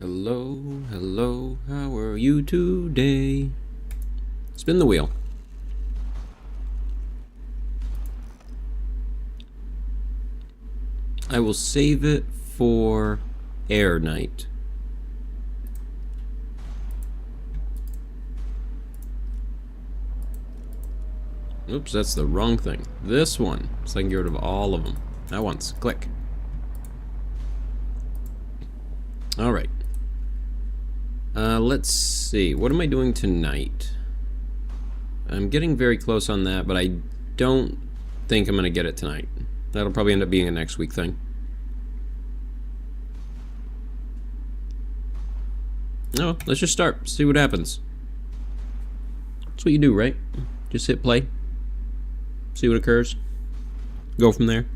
Hello, hello, how are you today? Spin the wheel. I will save it for Air Night. Oops, that's the wrong thing. This one, so I can get rid of all of them at once. Click. Alright. Let's see. What am I doing tonight? I'm getting very close on that, but I don't think I'm going to get it tonight. That'll probably end up being a next week thing. No, let's just start. See what happens. That's what you do, right? Just hit play. See what occurs. Go from there.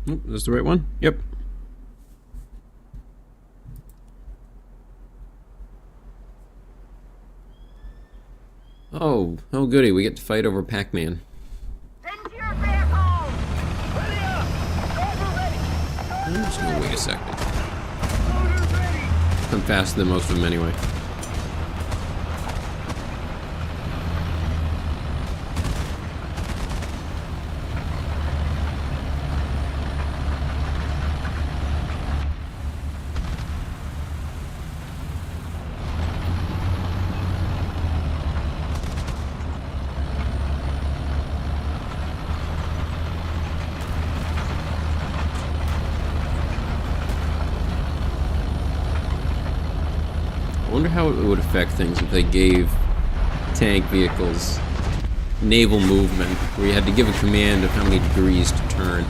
Oh, is this the right one? Yep. Oh goody, we get to fight over Pac-Man. I'm just gonna wait a second. I'm faster than most of them anyway. I wonder how it would affect things if they gave tank vehicles naval movement, where you had to give a command of how many degrees to turn.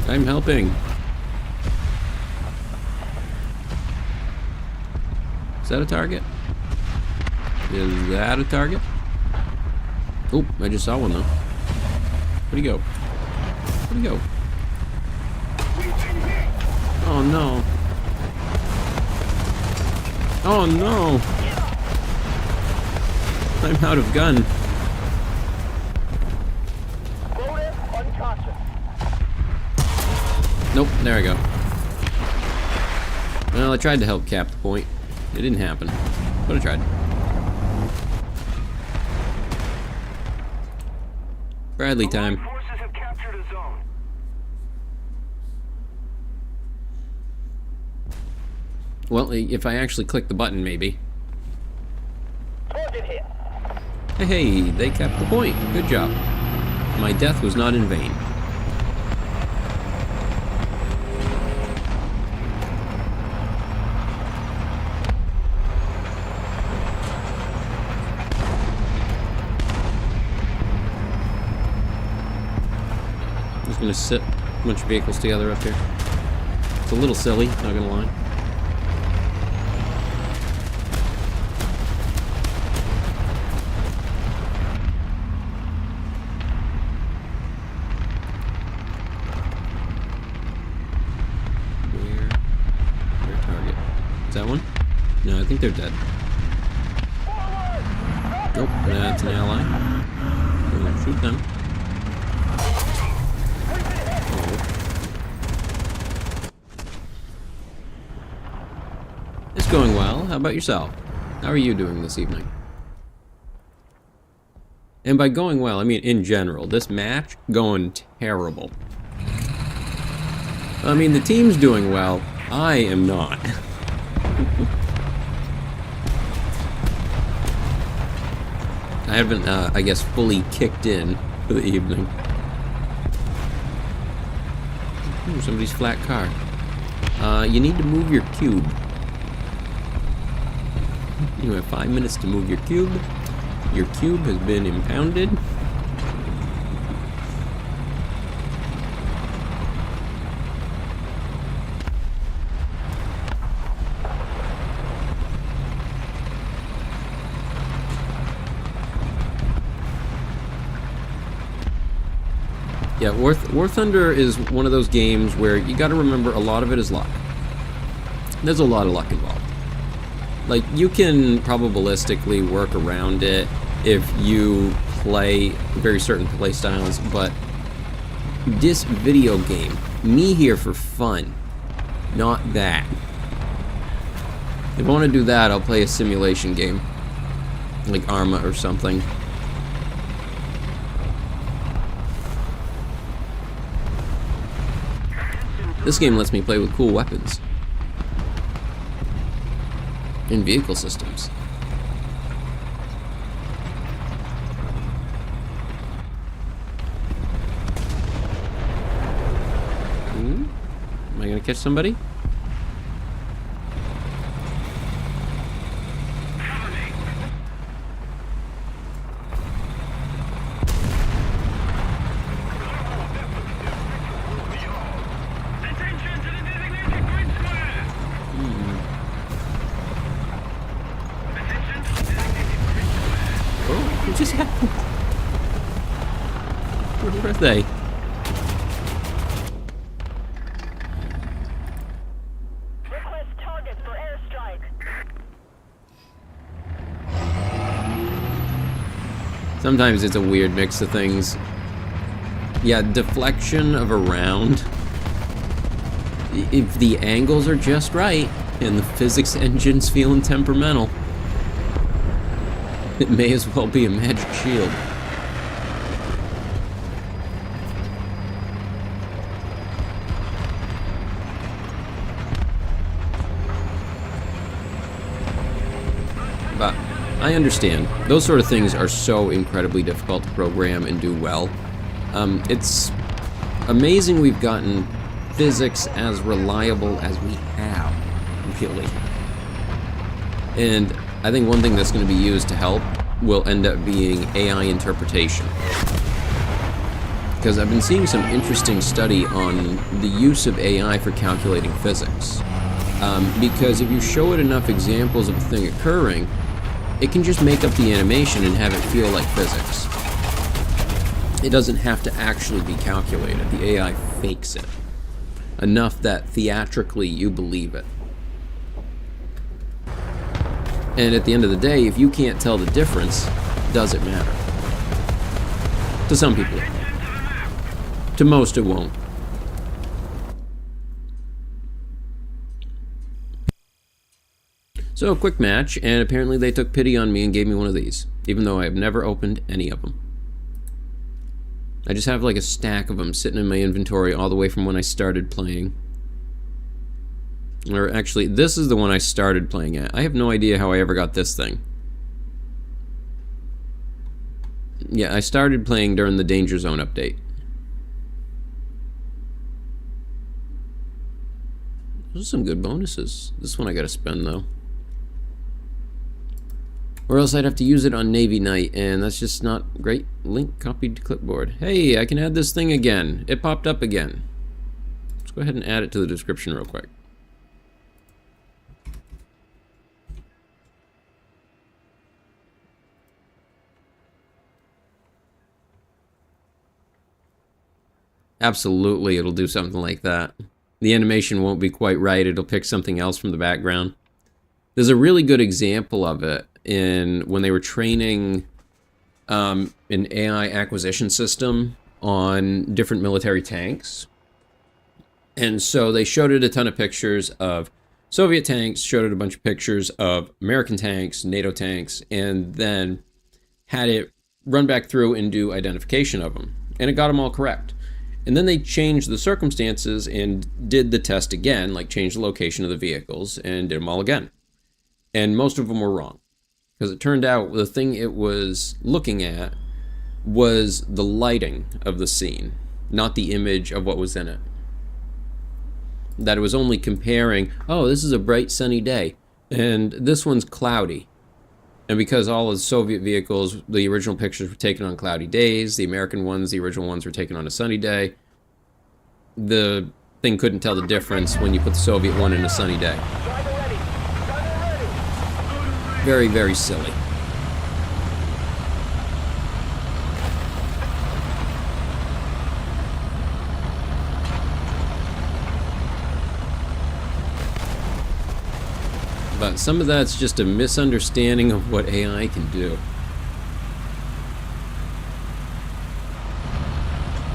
I'm helping. Is that a target? Is that a target? Oh, I just saw one though. Where'd he go? Where'd he go? Oh no. Oh no. I'm out of gun. Nope, there I go. Well, I tried to help cap the point. It didn't happen, but I tried. Bradley time. Forces have captured a zone. Well, if I actually click the button, maybe. Target hit. Hey, they kept the point. Good job. My death was not in vain. Just gonna sit a bunch of vehicles together up here. It's a little silly, not gonna lie. Where target? Is that one? No, I think they're dead. Nope, that's an ally. I'm gonna shoot them. It's going well. How about yourself? How are you doing this evening? And by going well, I mean in general. This match, going terrible. I mean, the team's doing well. I am not. I haven't, I guess, fully kicked in for the evening. Ooh, somebody's flat car. You need to move your cube. You have 5 minutes to move your cube. Your cube has been impounded. Yeah, War Thunder is one of those games where you got to remember a lot of it is luck. There's a lot of luck involved. Like, you can probabilistically work around it if you play very certain play styles, but this video game, me here for fun, not that. If I want to do that, I'll play a simulation game, like Arma or something. This game lets me play with cool weapons and vehicle systems. Ooh. Am I gonna catch somebody? What just happened? Where are they? Request target for airstrike. Sometimes it's a weird mix of things. Yeah, deflection of a round. If the angles are just right and the physics engine's feeling temperamental, it may as well be a magic shield. But I understand. Those sort of things are so incredibly difficult to program and do well. It's amazing we've gotten physics as reliable as we have, really. And I think one thing that's going to be used to help will end up being AI interpretation. Because I've been seeing some interesting study on the use of AI for calculating physics. Because if you show it enough examples of a thing occurring, it can just make up the animation and have it feel like physics. It doesn't have to actually be calculated. The AI fakes it enough that theatrically you believe it. And at the end of the day, if you can't tell the difference, does it matter? To some people. To most, it won't. So, a quick match, and apparently they took pity on me and gave me one of these, even though I have never opened any of them. I just have like a stack of them sitting in my inventory all the way from when I started playing. Or actually, this is the one I started playing at. I have no idea how I ever got this thing. Yeah, I started playing during the Danger Zone update. Those are some good bonuses. This one I gotta spend, though. Or else I'd have to use it on Navy Night, and that's just not great. Link copied to clipboard. Hey, I can add this thing again. It popped up again. Let's go ahead and add it to the description real quick. Absolutely, it'll do something like that. The animation won't be quite right. It'll pick something else from the background. There's a really good example of it in when they were training an AI acquisition system on different military tanks. And so they showed it a ton of pictures of Soviet tanks, showed it a bunch of pictures of American tanks, NATO tanks, and then had it run back through and do identification of them. And it got them all correct. And then they changed the circumstances and did the test again, like changed the location of the vehicles and did them all again. And most of them were wrong. Because it turned out the thing it was looking at was the lighting of the scene, not the image of what was in it. That it was only comparing, oh, this is a bright sunny day, and this one's cloudy. And because all of the Soviet vehicles, the original pictures were taken on cloudy days, the American ones, the original ones were taken on a sunny day, the thing couldn't tell the difference when you put the Soviet one in a sunny day. Very, very silly. But some of that's just a misunderstanding of what AI can do.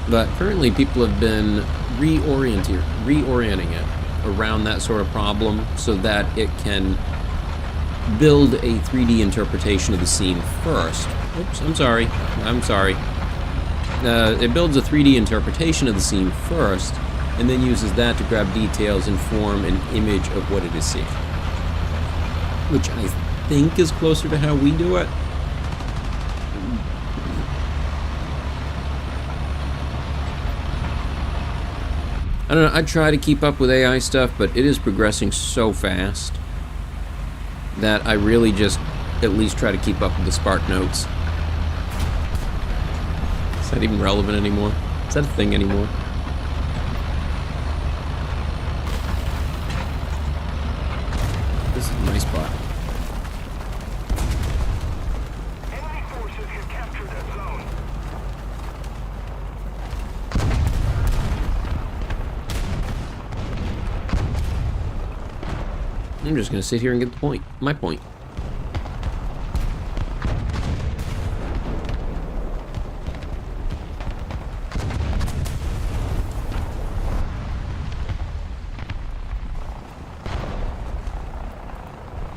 But currently people have been reorienting it around that sort of problem so that it can build a 3D interpretation of the scene first. Oops, I'm sorry. It builds a 3D interpretation of the scene first, and then uses that to grab details and form an image of what it is seeing. Which I think is closer to how we do it. I don't know, I try to keep up with AI stuff, but it is progressing so fast that I really just at least try to keep up with the Spark Notes. Is that even relevant anymore? Is that a thing anymore? This is a nice spot. Enemy forces have captured that zone. I'm just gonna sit here and get the point. My point.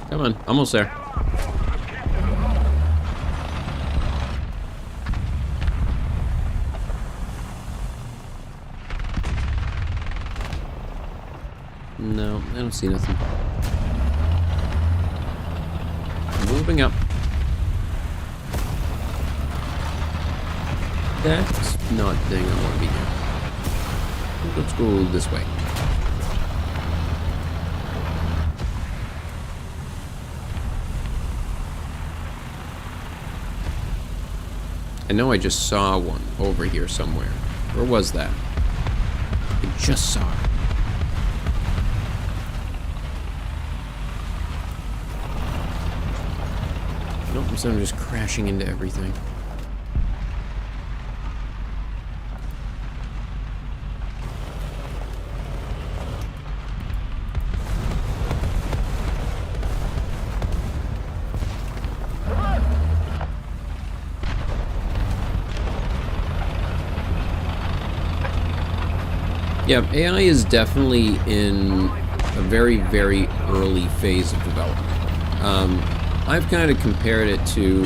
Come on, almost there. No, I don't see nothing. Moving up. That's not the thing I want to be doing. Let's go this way. I know I just saw one over here somewhere. Where was that? I just saw it. Nope, instead I'm just crashing into everything. Yeah, AI is definitely in a very, very early phase of development. I've kind of compared it to,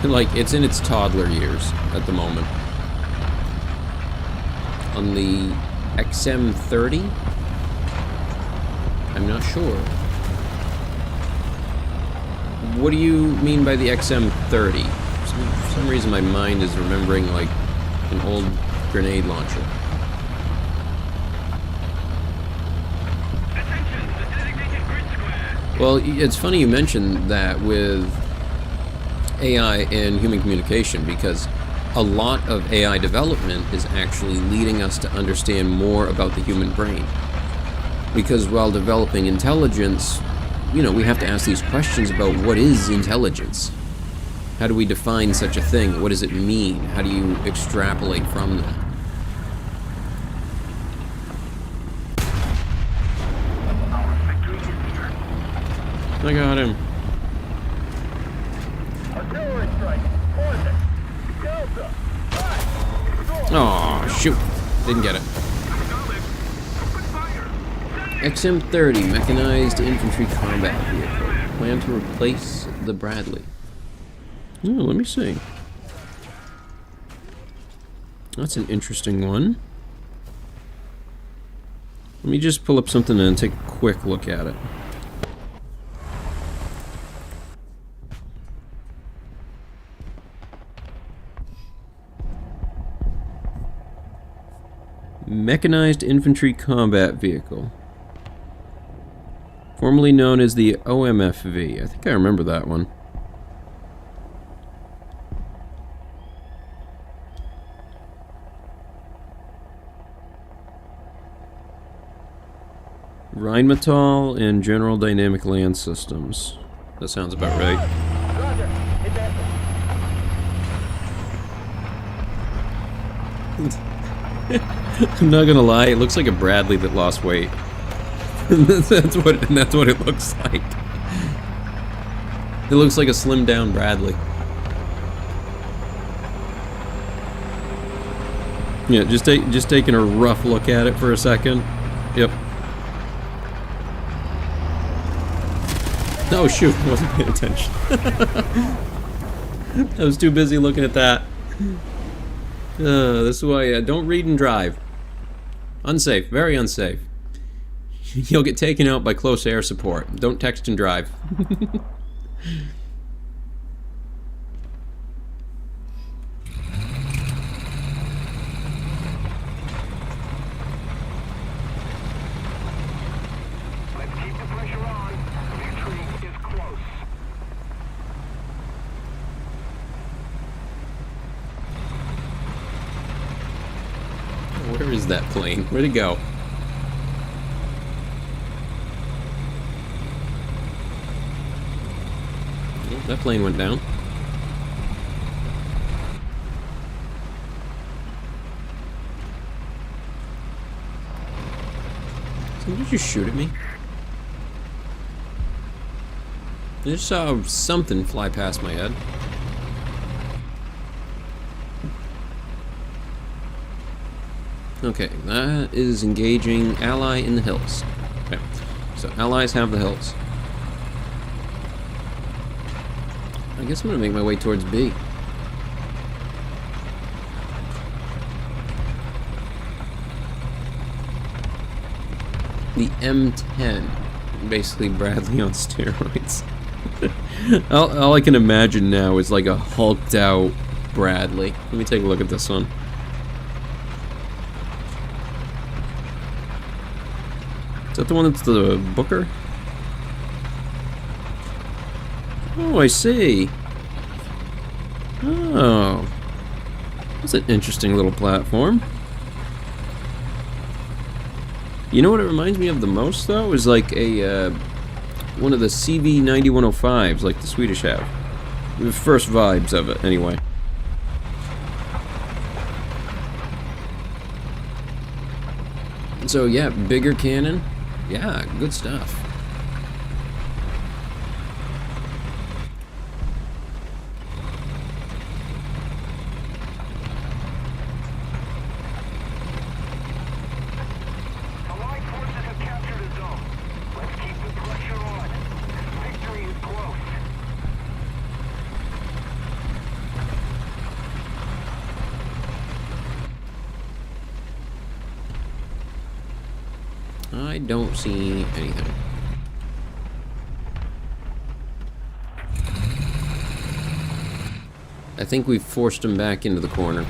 like, it's in its toddler years at the moment. On the XM30? I'm not sure. What do you mean by the XM30? For some reason my mind is remembering, like, an old grenade launcher. Well, it's funny you mentioned that with AI and human communication, because a lot of AI development is actually leading us to understand more about the human brain. Because while developing intelligence, you know, we have to ask these questions about what is intelligence? How do we define such a thing? What does it mean? How do you extrapolate from that? I got him. Artillery strike. Poison. Delta. Oh, shoot. Didn't get it. XM30, Mechanized Infantry Combat Vehicle. Plan to replace the Bradley. Oh, let me see. That's an interesting one. Let me just pull up something and take a quick look at it. Mechanized Infantry Combat Vehicle. Formerly known as the OMFV. I think I remember that one. Rheinmetall and General Dynamic Land Systems. That sounds about right. Roger. Hit that. I'm not gonna lie, it looks like a Bradley that lost weight. that's what it looks like. It looks like a slimmed down Bradley. Yeah, just taking a rough look at it for a second. Yep. Oh shoot, I wasn't paying attention. I was too busy looking at that. This is why don't read and drive. Unsafe, very unsafe. You'll get taken out by close air support. Don't text and drive. Let's keep the pressure on. Victory is close. Where is that plane? Where'd it go? Oh, that plane went down. Did you shoot at me? I just saw something fly past my head. Okay, that is engaging ally in the hills. Okay, so allies have the hills. I guess I'm gonna make my way towards B. The M10, basically Bradley on steroids. all I can imagine now is like a hulked out Bradley. Let me take a look at this one. Is that the one that's the Booker? Oh, I see. Oh. That's an interesting little platform. You know what it reminds me of the most, though? Is like a, one of the CV9105s, like the Swedish have. The first vibes of it, anyway. So, yeah, bigger cannon. Yeah, good stuff. Allied forces have captured a zone. Let's keep the pressure on. Victory is close. I don't see anything. I think we've forced him back into the corner.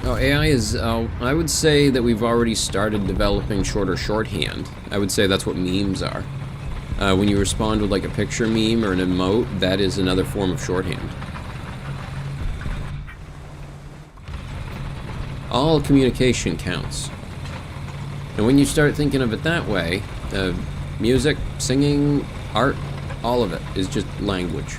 Oh, AI is, I would say that we've already started developing shorter shorthand. I would say that's what memes are. When you respond with like a picture meme or an emote, that is another form of shorthand. All communication counts. And when you start thinking of it that way, music, singing, art, all of it is just language.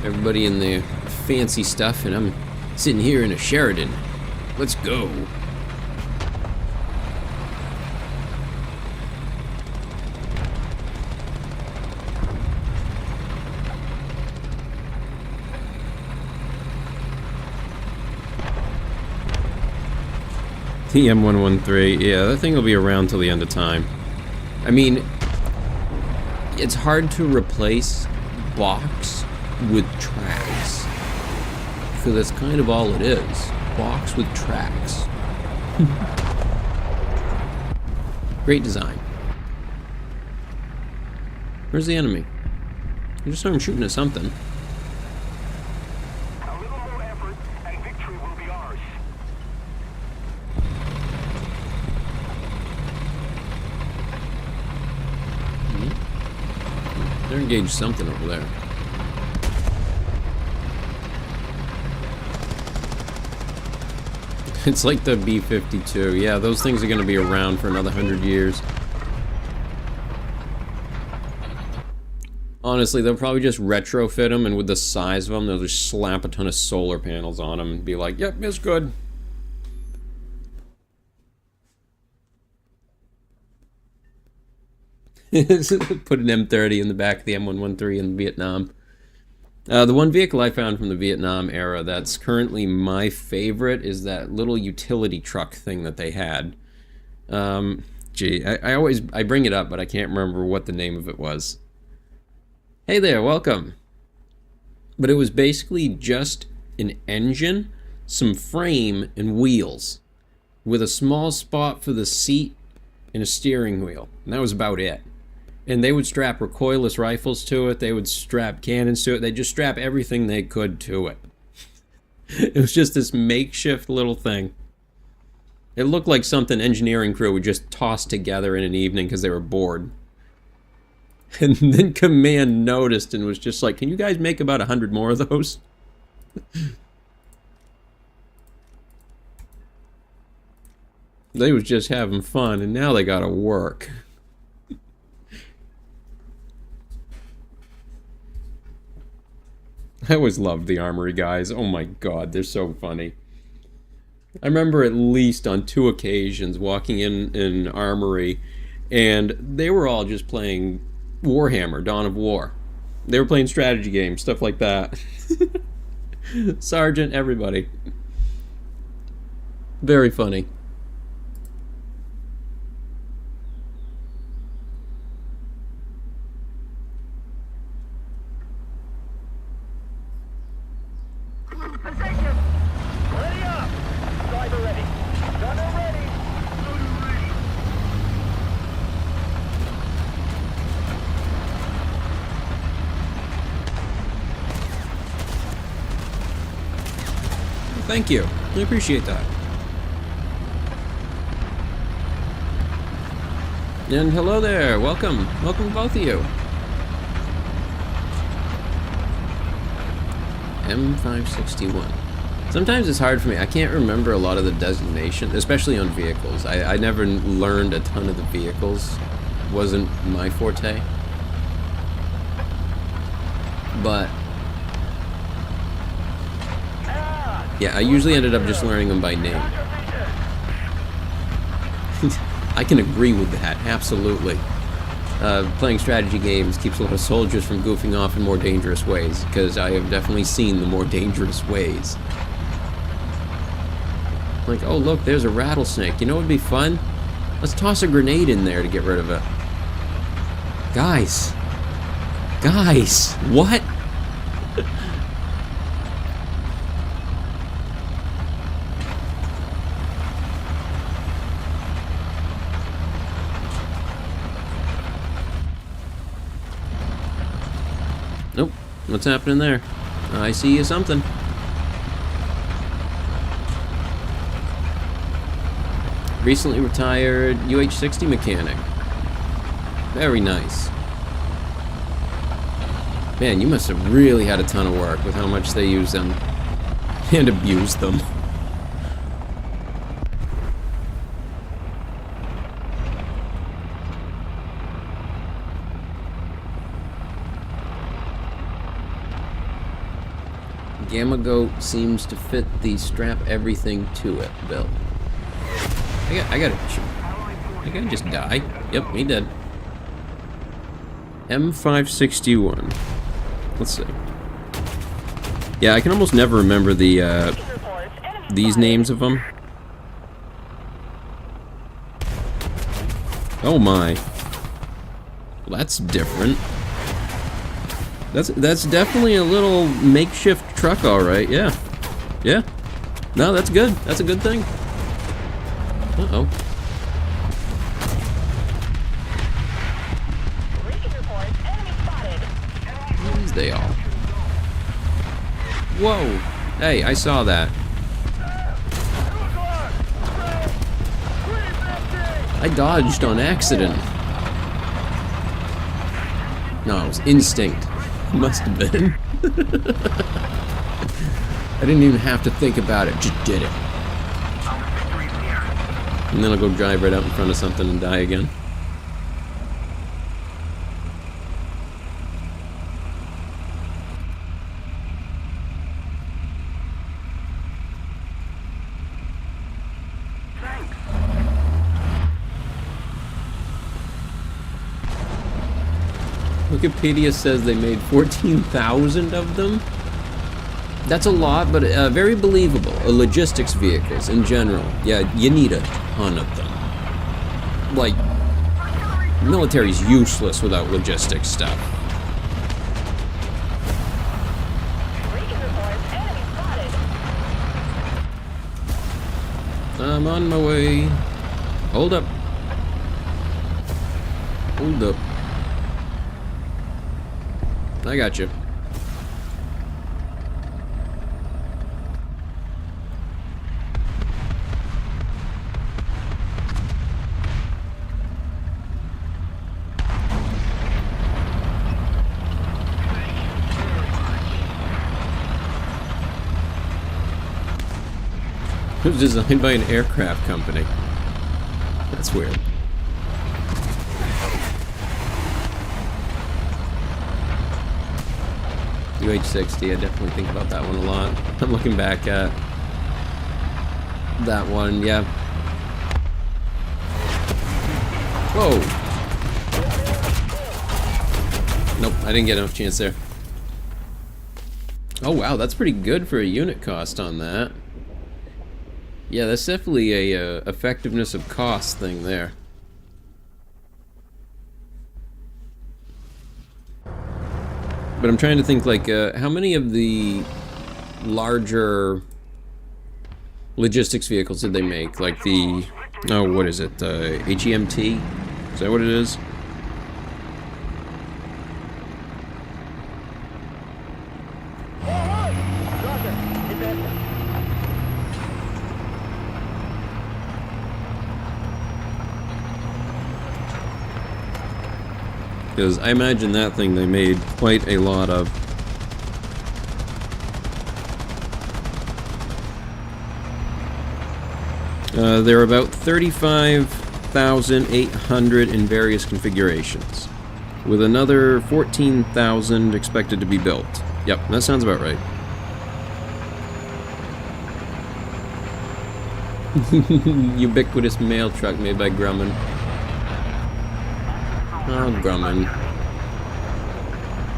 Everybody in the fancy stuff, and I'm sitting here in a Sheridan. Let's go. The M113, yeah, that thing will be around till the end of time. I mean, it's hard to replace box with tracks, because that's kind of all it is. Box with tracks. Great design. Where's the enemy? I just saw him shooting at something. A little more effort, and victory will be ours. They're engaged something over there. It's like the B-52. Yeah, those things are going to be around for another 100 years. Honestly, they'll probably just retrofit them, and with the size of them, they'll just slap a ton of solar panels on them and be like, yep, it's good. Put an M30 in the back of the M113 in Vietnam. The one vehicle I found from the Vietnam era that's currently my favorite is that little utility truck thing that they had. Gee, I bring it up, but I can't remember what the name of it was. Hey there, welcome. But it was basically just an engine, some frame, and wheels, with a small spot for the seat and a steering wheel. And that was about it. And they would strap recoilless rifles to it, they would strap cannons to it, they'd just strap everything they could to it. It was just this makeshift little thing. It looked like something engineering crew would just toss together in an evening because they were bored. And then Command noticed and was just like, can you guys make about 100 more of those? They was just having fun, and now they gotta work. I always loved the Armory guys. Oh my god, they're so funny. I remember at least on 2 occasions walking in Armory, and they were all just playing Warhammer, Dawn of War. They were playing strategy games, stuff like that. Sergeant, everybody. Very funny. Position! Ready up! Driver ready. Gunner ready. Gunner ready. Thank you. I appreciate that. And hello there. Welcome. Welcome both of you. M561. Sometimes it's hard for me. I can't remember a lot of the designations, especially on vehicles. I never learned a ton of the vehicles. Wasn't my forte. But yeah, I usually ended up just learning them by name. I can agree with that, absolutely. Playing strategy games keeps a lot of soldiers from goofing off in more dangerous ways, because I have definitely seen the more dangerous ways. Like, oh look, there's a rattlesnake. You know what would be fun? Let's toss a grenade in there to get rid of it. Guys! Guys! What? Nope. What's happening there? I see you something. Recently retired UH-60 mechanic. Very nice. Man, you must have really had a ton of work with how much they use them. And abuse them. Gamma Goat seems to fit the strap everything to it, Bill. I gotta just die. Yep, he did. M561. Let's see. Yeah, I can almost never remember the these names of them. Oh my. Well, that's different. That's definitely a little makeshift truck, all right. Yeah, yeah. No, that's good. That's a good thing. Uh-oh. Where is they all? Whoa! Hey, I saw that. I dodged on accident. No, it was instinct. Must have been. I didn't even have to think about it, just did it. And then I'll go drive right out in front of something and die again. Thanks. Wikipedia says they made 14,000 of them. That's a lot, but very believable. Logistics vehicles in general. Yeah, you need a ton of them. Like, military's useless without logistics stuff. Recon reports enemy spotted. I'm on my way. Hold up. Hold up. I got you. It was designed by an aircraft company. That's weird. UH-60, I definitely think about that one a lot. I'm looking back at that one, yeah. Whoa! Nope, I didn't get enough chance there. Oh wow, that's pretty good for a unit cost on that. Yeah, that's definitely a effectiveness of cost thing there. But I'm trying to think, like, how many of the larger logistics vehicles did they make? Like the, oh, what is it? HEMT? Is that what it is? Because I imagine that thing they made quite a lot of. There are about 35,800 in various configurations, with another 14,000 expected to be built. Yep, that sounds about right. Ubiquitous mail truck made by Grumman. Oh, Grumman.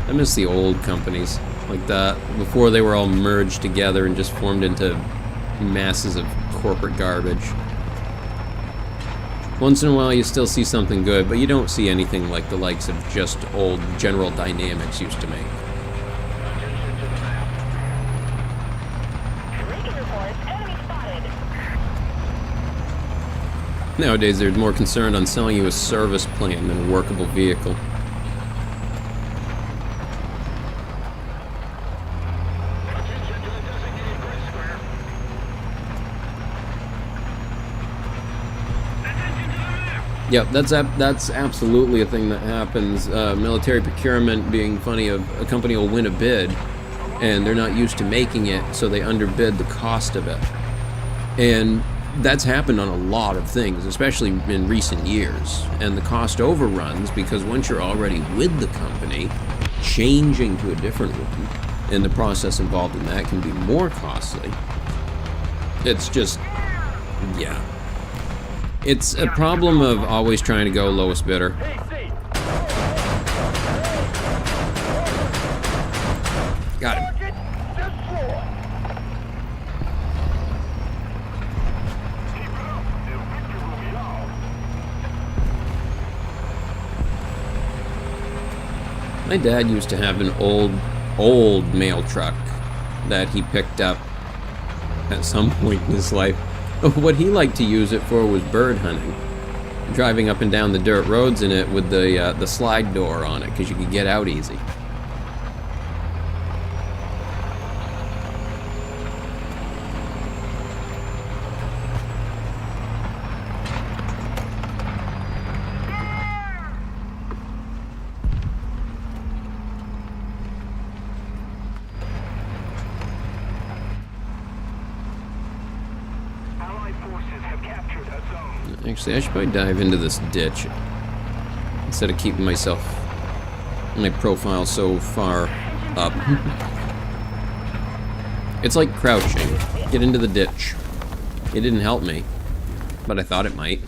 I miss the old companies like that, before they were all merged together and just formed into masses of corporate garbage. Once in a while you still see something good, but you don't see anything like the likes of just old General Dynamics used to make. Recon reports enemy spotted. Nowadays they're more concerned on selling you a service plan than a workable vehicle. Yep, that's absolutely a thing that happens. Military procurement being funny, of a company will win a bid, and they're not used to making it, so they underbid the cost of it. And that's happened on a lot of things, especially in recent years. And the cost overruns because once you're already with the company, changing to a different one, and the process involved in that can be more costly. It's just, yeah. It's a problem of always trying to go lowest bidder. Got him. My dad used to have an old mail truck that he picked up at some point in his life. What he liked to use it for was bird hunting. Driving up and down the dirt roads in it with the slide door on it, because you could get out easy. Allied Allied forces have captured a zone. Actually, I should probably dive into this ditch instead of keeping my profile so far up. It's like crouching. Get into the ditch. It didn't help me, but I thought it might.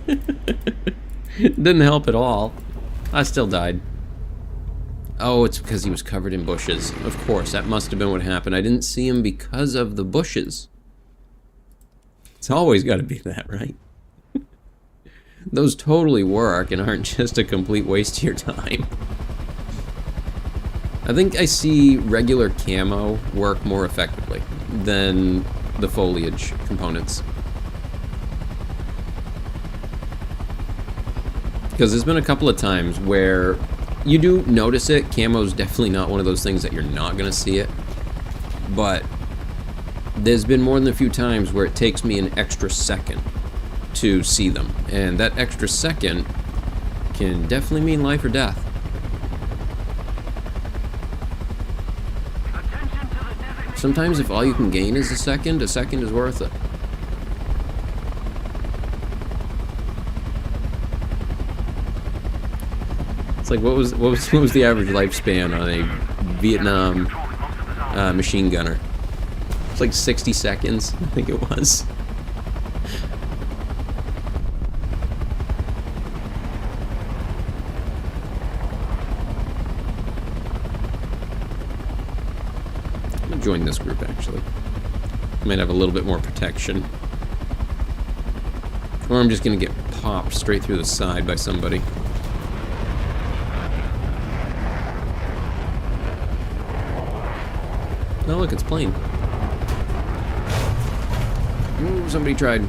It didn't help at all. I still died. Oh, it's because he was covered in bushes. Of course, that must have been what happened. I didn't see him because of the bushes. It's always got to be that, right? Those totally work and aren't just a complete waste of your time. I think I see regular camo work more effectively than the foliage components. Because there's been a couple of times where you do notice it. Camo's definitely not one of those things that you're not going to see it. But there's been more than a few times where it takes me an extra second to see them. And that extra second can definitely mean life or death. Sometimes if all you can gain is a second is worth it. It's like what was the average lifespan on a Vietnam machine gunner? It's like 60 seconds, I think it was. I'm gonna join this group actually. Might have a little bit more protection. Or I'm just gonna get popped straight through the side by somebody. Oh, look, it's plain. Ooh, somebody tried.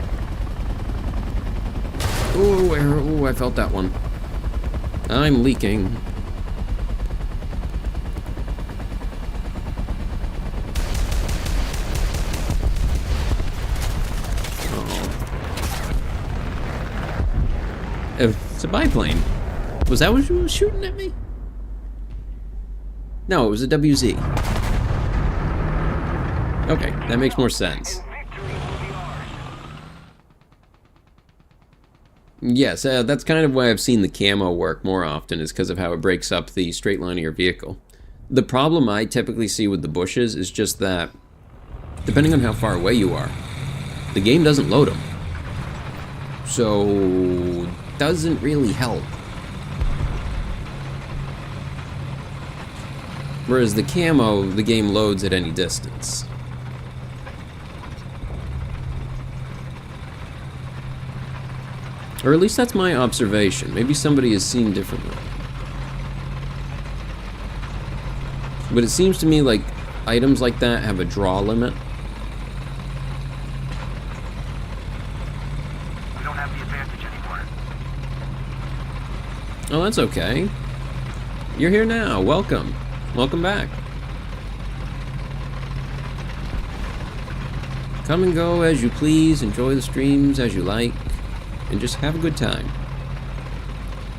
Ooh, I felt that one. I'm leaking. Oh. It's a biplane. Was that what you were shooting at me? No, it was a WZ. Okay, that makes more sense. Yes, that's kind of why I've seen the camo work more often, is because of how it breaks up the straight line of your vehicle. The problem I typically see with the bushes is just that, depending on how far away you are, the game doesn't load them. So, doesn't really help. Whereas the camo, the game loads at any distance. Or at least that's my observation. Maybe somebody has seen differently. But it seems to me like items like that have a draw limit. We don't have the advantage anymore. Oh, that's okay. You're here now. Welcome. Welcome back. Come and go as you please. Enjoy the streams as you like. And just have a good time.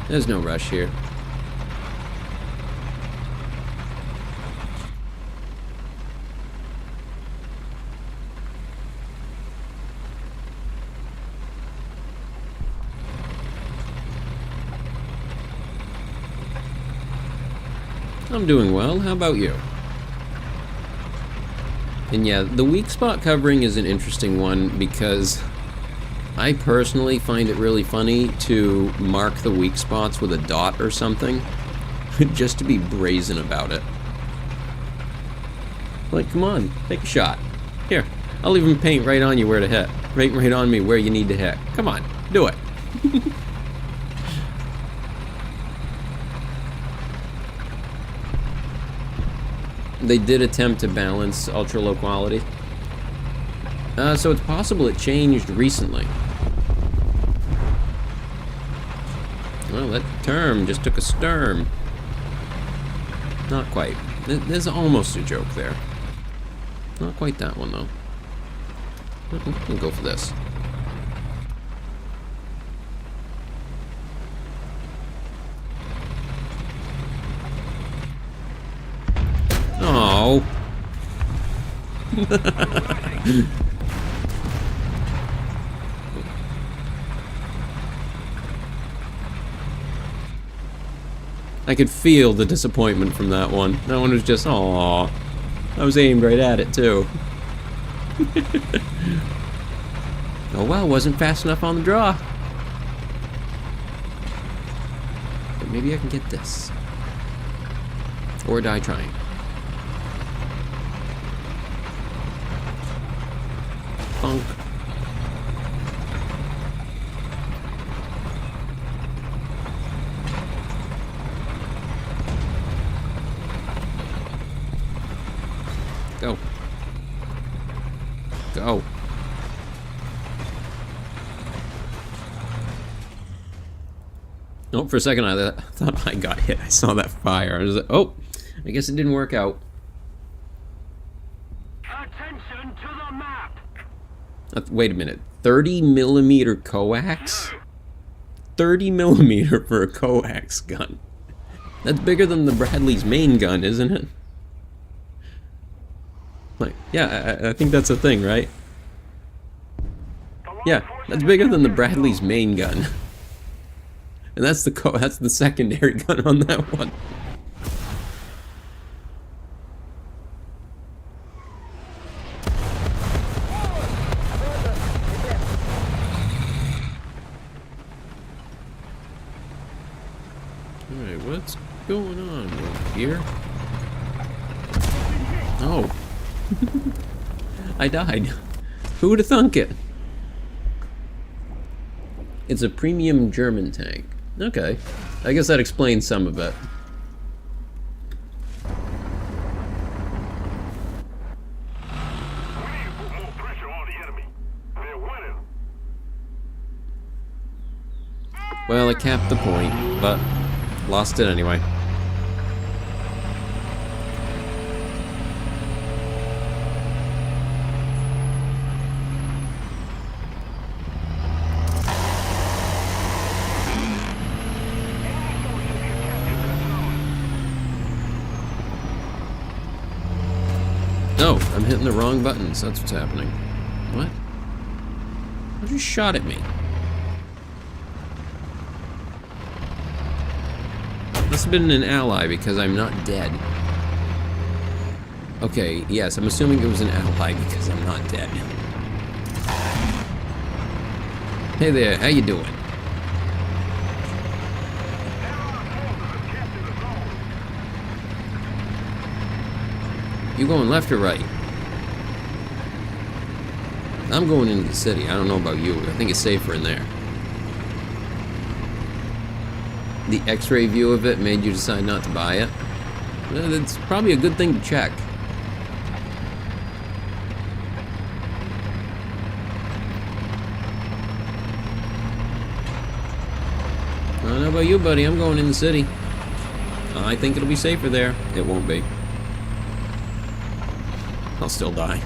There's no rush here. I'm doing well. How about you? And yeah, the weak spot covering is an interesting one because I personally find it really funny to mark the weak spots with a dot or something, just to be brazen about it. Like, come on, take a shot. Here, I'll even paint right on you where to hit. Right on me where you need to hit. Come on, do it. They did attempt to balance ultra low quality. So it's possible it changed recently. Well, that term just took a sturm. Not quite. There's almost a joke there. Not quite that one, though. We'll go for this. Oh. I could feel the disappointment from that one. That one was just, aww. I was aimed right at it, too. Oh well, wasn't fast enough on the draw. But maybe I can get this. Or die trying. Funk. Go. Go. Oh, for a second I thought I got hit. I saw that fire. I was like, oh, I guess it didn't work out. Attention to the map! Wait a minute. 30 millimeter coax? 30 millimeter for a coax gun. That's bigger than the Bradley's main gun, isn't it? Like, yeah, I think that's a thing, right? Yeah, that's bigger than the Bradley's main gun. And that's the secondary gun on that one. Alright, what's going on here? Oh. I died. Who would have thunk it? It's a premium German tank. Okay. I guess that explains some of it. We need to put more pressure on the enemy. They're winning. Well, it capped the point, but lost it anyway. No, I'm hitting the wrong buttons. That's what's happening. What? Who just shot at me? Must have been an ally because I'm not dead. Okay, yes, I'm assuming it was an ally because I'm not dead. Hey there, how you doing? You going left or right? I'm going into the city. I don't know about you. I think it's safer in there. The X-ray view of it made you decide not to buy it. Well, that's probably a good thing to check. I don't know about you, buddy. I'm going in the city. I think it'll be safer there. It won't be. I'll still die.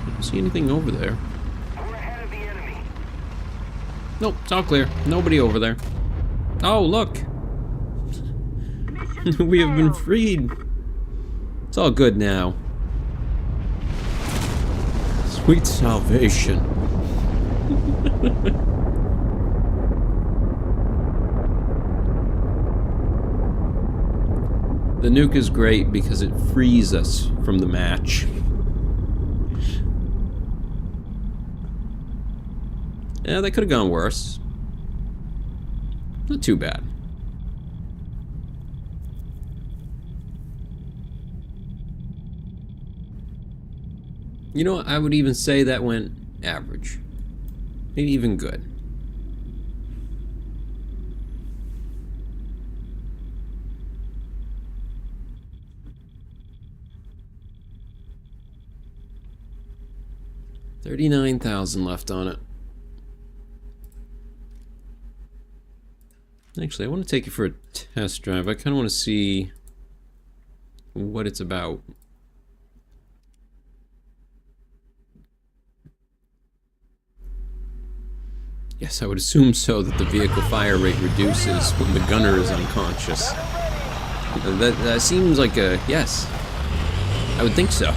I don't see anything over there. We're ahead of the enemy. Nope, it's all clear. Nobody over there. Oh, look! We have been freed. It's all good now. Sweet salvation. The nuke is great because it frees us from the match. Yeah, that could have gone worse. Not too bad. You know what? I would even say that went average. Maybe even good. $39,000 left on it. Actually, I want to take it for a test drive. I kind of want to see what it's about. Yes, I would assume so, that the vehicle fire rate reduces when the gunner is unconscious. That seems like a yes. I would think so.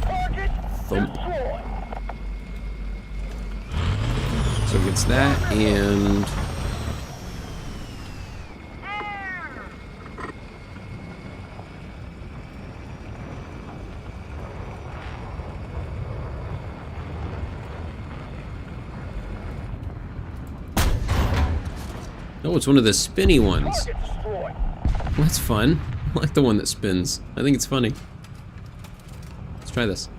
Target Thump. destroyed. So it gets that, and oh, it's one of the spinny ones. Target destroyed. Well, that's fun. I like the one that spins. I think it's funny. Let's try this.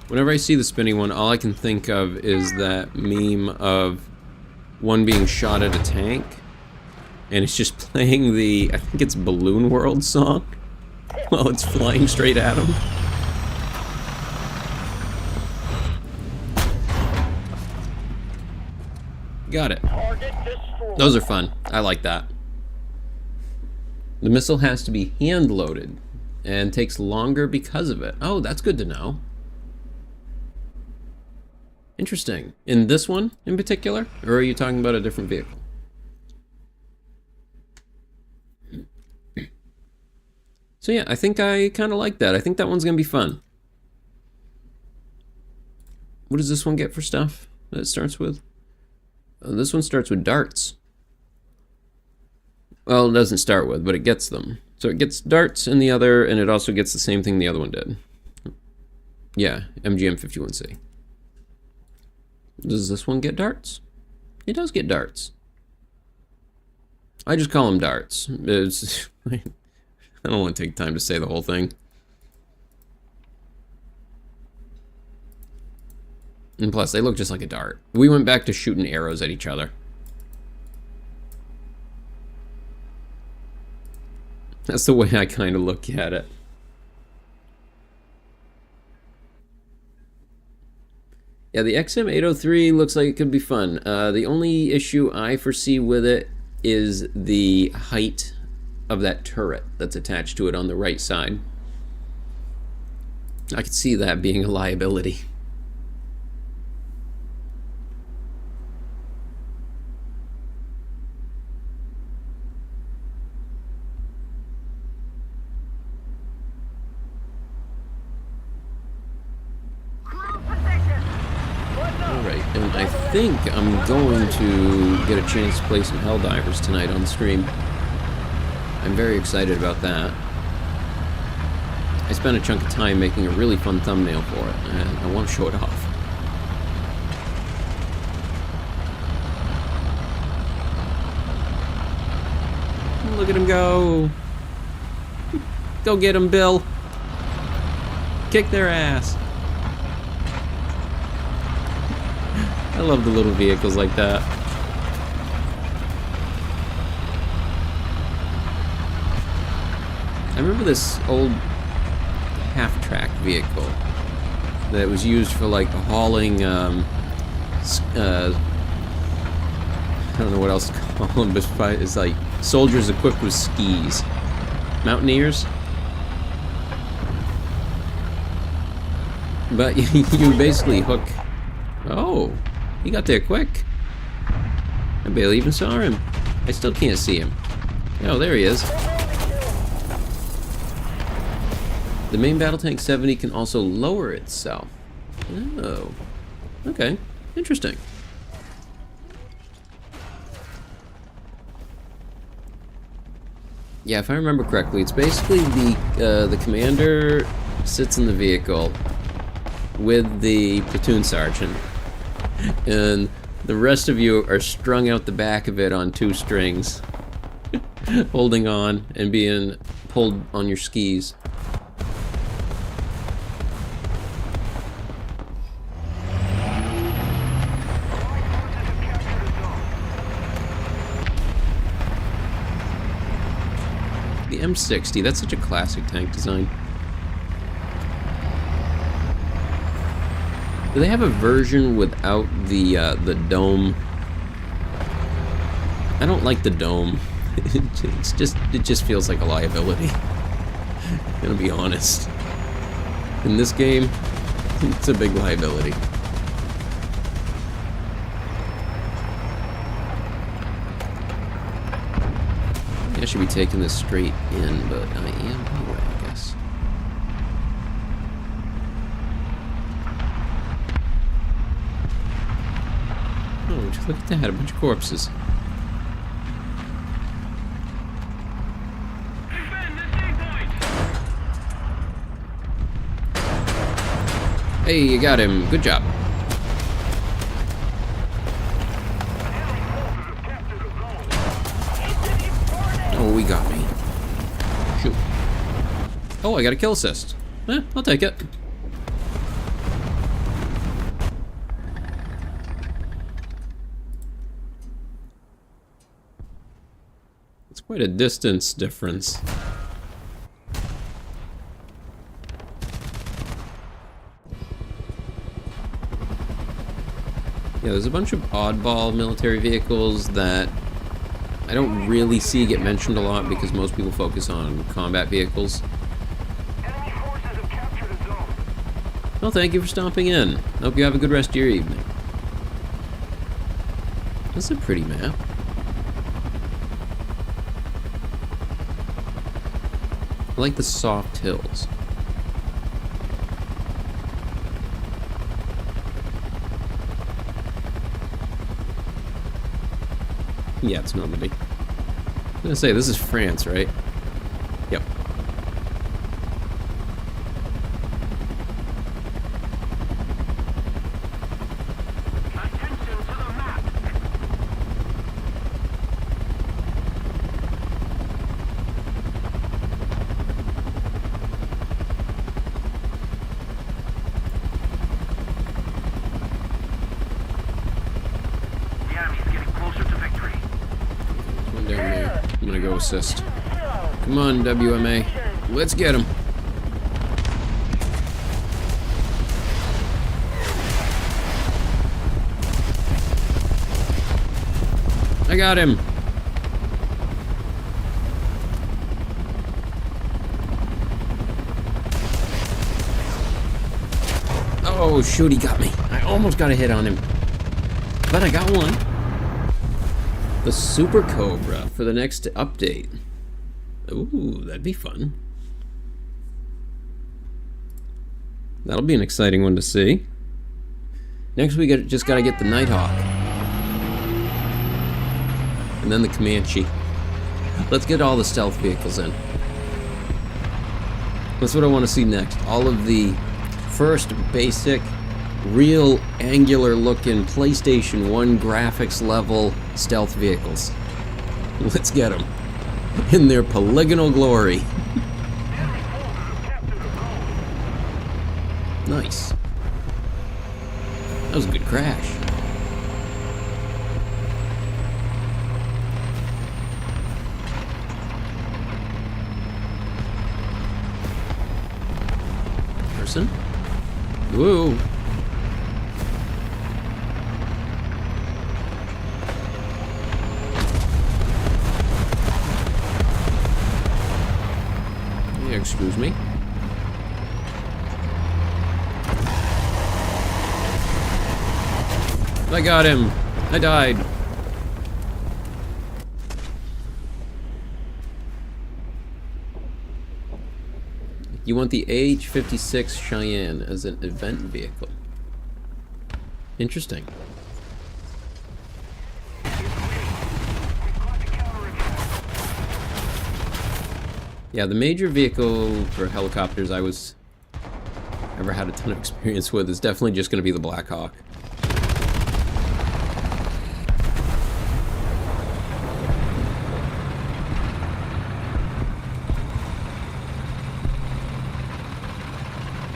Whenever I see the spinny one, all I can think of is that meme of one being shot at a tank, and it's just playing the, I think it's Balloon World song, while it's flying straight at him. Got it. Target destroyed. Those are fun. I like that. The missile has to be hand-loaded and takes longer because of it. Oh, that's good to know. Interesting. In this one in particular? Or are you talking about a different vehicle? So yeah, I think I kind of like that. I think that one's going to be fun. What does this one get for stuff that it starts with? This one starts with darts. Well, it doesn't start with, but it gets them. So it gets darts in the other, and it also gets the same thing the other one did. Yeah, MGM-51C. Does this one get darts? It does get darts. I just call them darts. It's, I don't want to take time to say the whole thing. And plus, they look just like a dart. We went back to shooting arrows at each other. That's the way I kind of look at it. Yeah, the XM803 looks like it could be fun. The only issue I foresee with it is the height of that turret that's attached to it on the right side. I could see that being a liability. Alright, and I think I'm going to get a chance to play some Helldivers tonight on the stream. I'm very excited about that. I spent a chunk of time making a really fun thumbnail for it, and I want to show it off. Look at him go! Go get him, Bill! Kick their ass! I love the little vehicles like that. I remember this old half-track vehicle that was used for like hauling, I don't know what else to call them, but it's like soldiers equipped with skis. Mountaineers? But you basically hook... Oh, he got there quick. I barely even saw him. I still can't see him. Oh, there he is. The main battle tank 70 can also lower itself. Oh, okay, interesting. Yeah, if I remember correctly, it's basically the commander sits in the vehicle with the platoon sergeant, and the rest of you are strung out the back of it on 2 strings, holding on and being pulled on your skis. The M60, that's such a classic tank design. Do they have a version without the dome? I don't like the dome. It just feels like a liability. I'm gonna be honest. In this game, it's a big liability. I should be taking this straight in, but I am anyway, I guess. Oh, just look at that, a bunch of corpses. Hey, you got him. Good job. Oh, we got me. Shoot. Oh, I got a kill assist. I'll take it. It's quite a distance difference. Yeah, there's a bunch of oddball military vehicles that I don't really see get mentioned a lot because most people focus on combat vehicles. Enemy forces have captured a zone. Well, thank you for stopping in. Hope you have a good rest of your evening. That's a pretty map. I like the soft hills. Yeah, it's Normandy. I'm gonna say, this is France, right? Yep. Attention to the map. The enemy's getting closer to victory. One down there. I'm gonna go assist. Come on, WMA. Let's get him. I got him. Oh, shoot, he got me. I almost got a hit on him. But I got one. The Super Cobra for the next update. Ooh, that'd be fun. That'll be an exciting one to see. Next we just gotta get the Nighthawk. And then the Comanche. Let's get all the stealth vehicles in. That's what I want to see next. All of the first basic, real angular looking PlayStation 1 graphics level stealth vehicles. Let's get them. In their polygonal glory. Nice. That was a good crash. Person? Whoa. Yeah, excuse me. I got him. I died. You want the AH-56 Cheyenne as an event vehicle. Interesting. Yeah, the major vehicle for helicopters I ever had a ton of experience with is definitely just going to be the Black Hawk.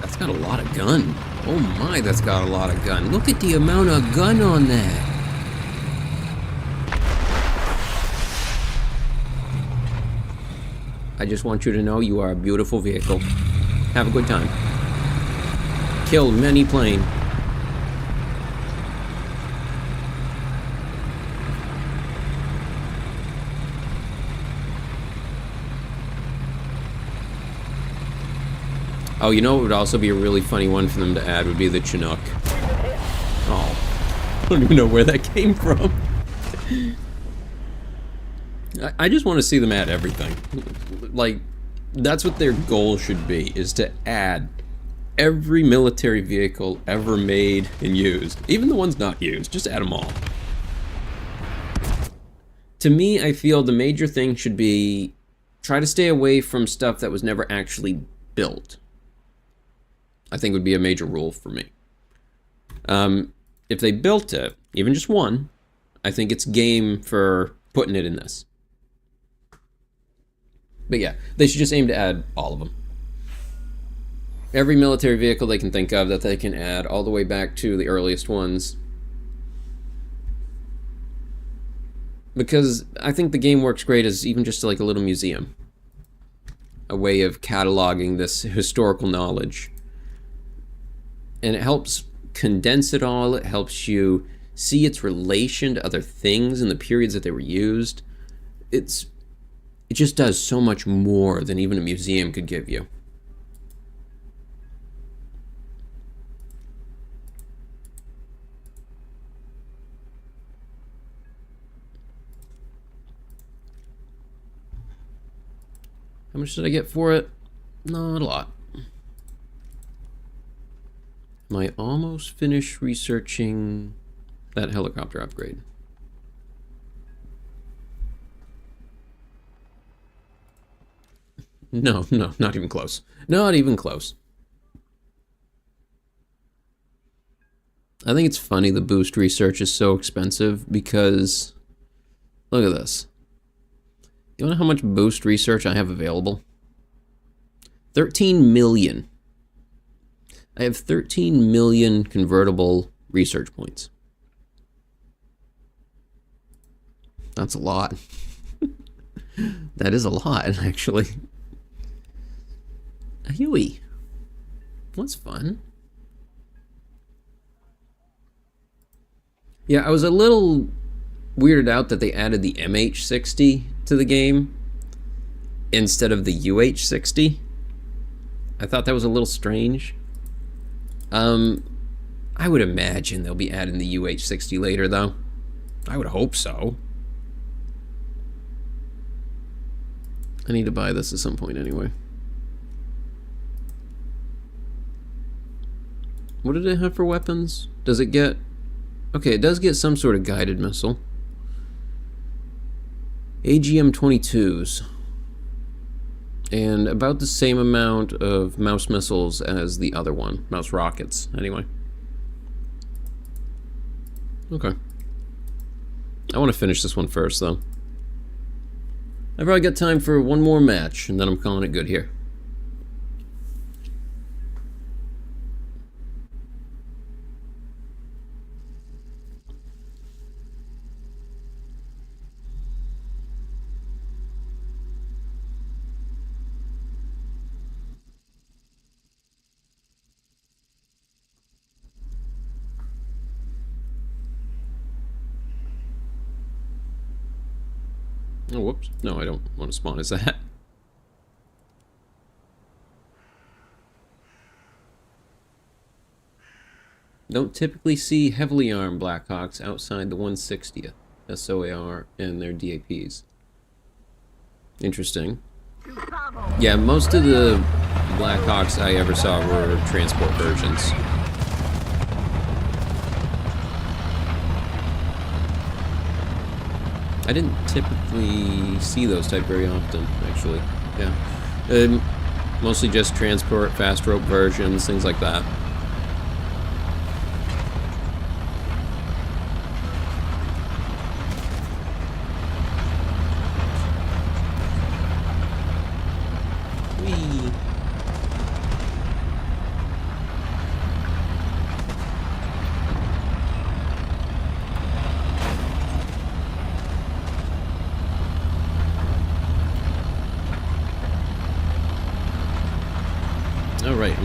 That's got a lot of gun. Oh my, that's got a lot of gun. Look at the amount of gun on that. I just want you to know you are a beautiful vehicle. Have a good time. Kill many plane. Oh, you know what would also be a really funny one for them to add would be the Chinook. Oh, I don't even know where that came from. I just want to see them add everything. Like, that's what their goal should be, is to add every military vehicle ever made and used. Even the ones not used, just add them all. To me, I feel the major thing should be try to stay away from stuff that was never actually built. I think would be a major rule for me. If they built it, even just one, I think it's game for putting it in this. But yeah, they should just aim to add all of them. Every military vehicle they can think of that they can add, all the way back to the earliest ones. Because I think the game works great as even just like a little museum. A way of cataloging this historical knowledge. And it helps condense it all. It helps you see its relation to other things in the periods that they were used. It just does so much more than even a museum could give you. How much did I get for it? Not a lot. Am I almost finished researching that helicopter upgrade? No, not even close. Not even close. I think it's funny the boost research is so expensive because, look at this. You know how much boost research I have available? 13 million. I have 13 million convertible research points. That's a lot. That is a lot, actually. A Huey. What's fun? Yeah, I was a little weirded out that they added the MH60 to the game instead of the UH60. I thought that was a little strange. I would imagine they'll be adding the UH60 later, though. I would hope so. I need to buy this at some point anyway. What did it have for weapons? Does it get... Okay, it does get some sort of guided missile. AGM-22s. And about the same amount of mouse missiles as the other one. Mouse rockets, anyway. Okay. I want to finish this one first, though. I've probably got time for one more match, and then I'm calling it good here. Oh, whoops. No, I don't want to spawn as that. Don't typically see heavily armed Blackhawks outside the 160th SOAR and their DAPs. Interesting. Yeah, most of the Blackhawks I ever saw were transport versions. I didn't typically see those type very often, actually. Yeah. Mostly just transport, fast rope versions, things like that. Whee!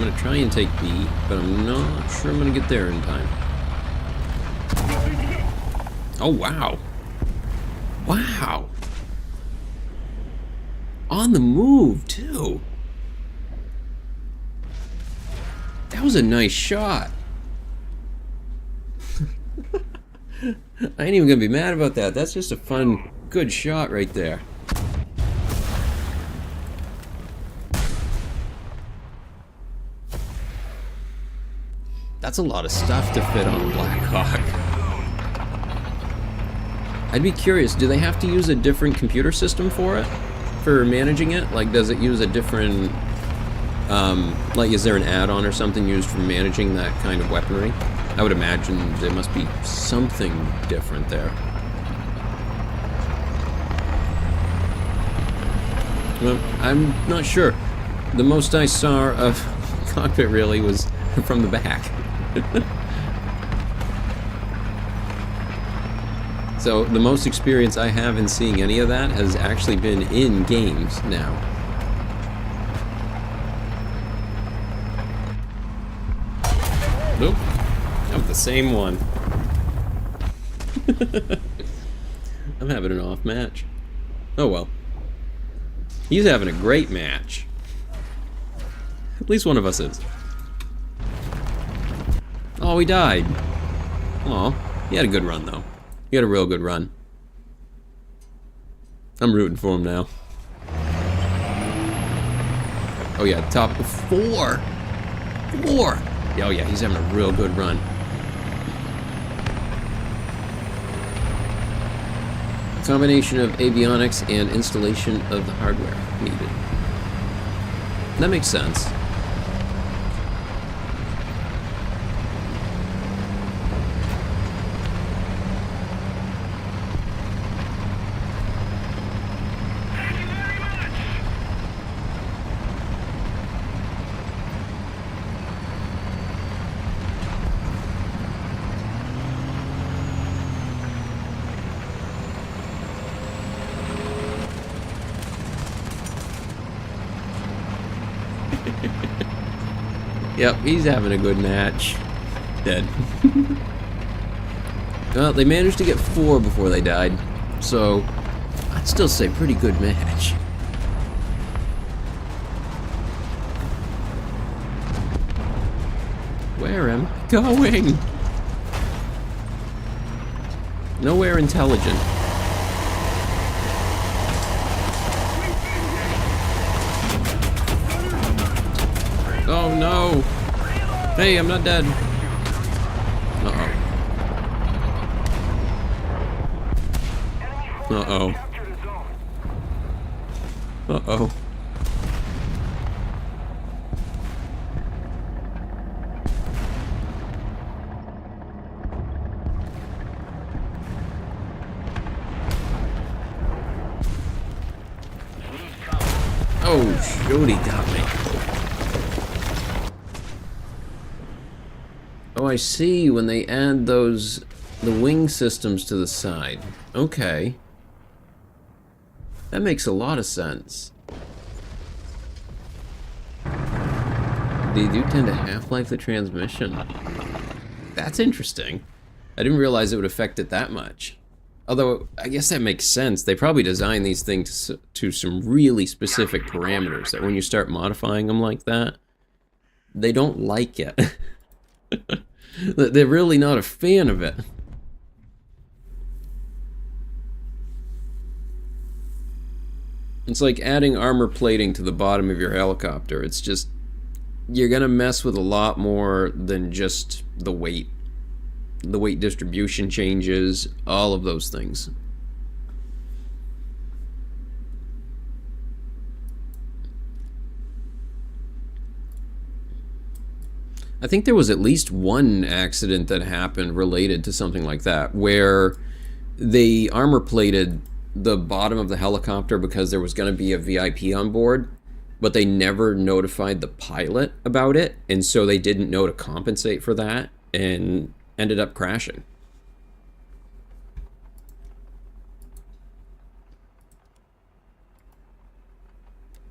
gonna try and take B, but I'm not sure I'm gonna get there in time. Oh, wow. Wow. On the move, too. That was a nice shot. I ain't even gonna be mad about that. That's just a fun, good shot right there. That's a lot of stuff to fit on a Black Hawk. I'd be curious, do they have to use a different computer system for it? For managing it? Like, does it use a different... like, is there an add-on or something used for managing that kind of weaponry? I would imagine there must be something different there. Well, I'm not sure. The most I saw of cockpit, really, was from the back. So the most experience I have in seeing any of that has actually been in games now. Nope. That was the same one. I'm having an off match. Oh well. He's having a great match. At least one of us is. Oh, he died. Aw, he had a good run, though. He had a real good run. I'm rooting for him now. Oh, yeah, top 4. 4! Oh, yeah, he's having a real good run. Combination of avionics and installation of the hardware needed. That makes sense. Yep, he's having a good match. Dead. Well, they managed to get 4 before they died, so I'd still say pretty good match. Where am I going? Nowhere intelligent. Oh no! Hey, I'm not dead. Uh-oh. Uh-oh. Uh-oh. Oh, Jody got me. Oh, I see, when they add the wing systems to the side. Okay. That makes a lot of sense. They do tend to half-life the transmission. That's interesting. I didn't realize it would affect it that much. Although, I guess that makes sense. They probably design these things to some really specific parameters that when you start modifying them like that, they don't like it. They're really not a fan of it. It's like adding armor plating to the bottom of your helicopter. It's just, you're gonna mess with a lot more than just the weight. The weight distribution changes, all of those things. I think there was at least one accident that happened related to something like that, where they armor plated the bottom of the helicopter because there was going to be a VIP on board, but they never notified the pilot about it, and so they didn't know to compensate for that, and ended up crashing.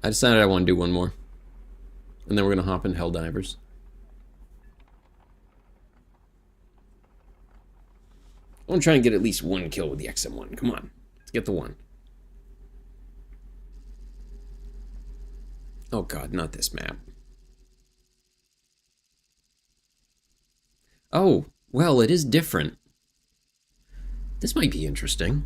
I decided I want to do one more. And then we're going to hop in Helldivers. I want to try and get at least one kill with the XM1. Come on. Let's get the one. Oh god, not this map. Oh, well, it is different. This might be interesting.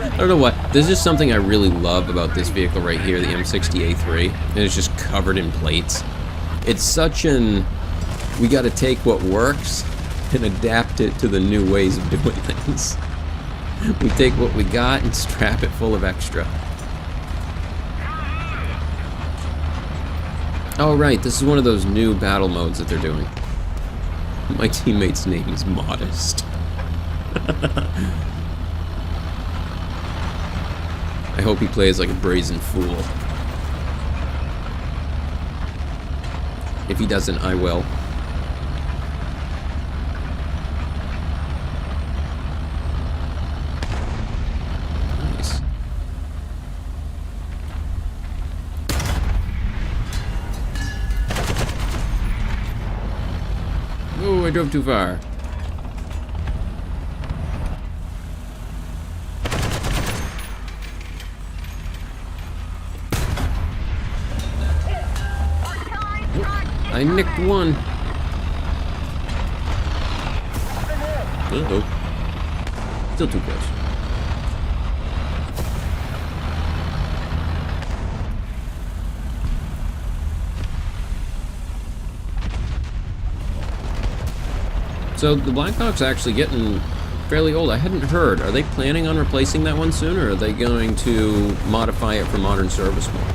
I don't know what. There's just something I really love about this vehicle right here, the M60A3, and it's just covered in plates. It's such an... we gotta take what works and adapt it to the new ways of doing things. We take what we got and strap it full of extra. Oh right, this is one of those new battle modes that they're doing. My teammate's name is Modest. I hope he plays like a brazen fool. If he doesn't, I will. Nice. Oh, I drove too far. I nicked one. Uh-oh. Still too close. So the Blackhawk's actually getting fairly old. I hadn't heard. Are they planning on replacing that one soon, or are they going to modify it for modern service mode?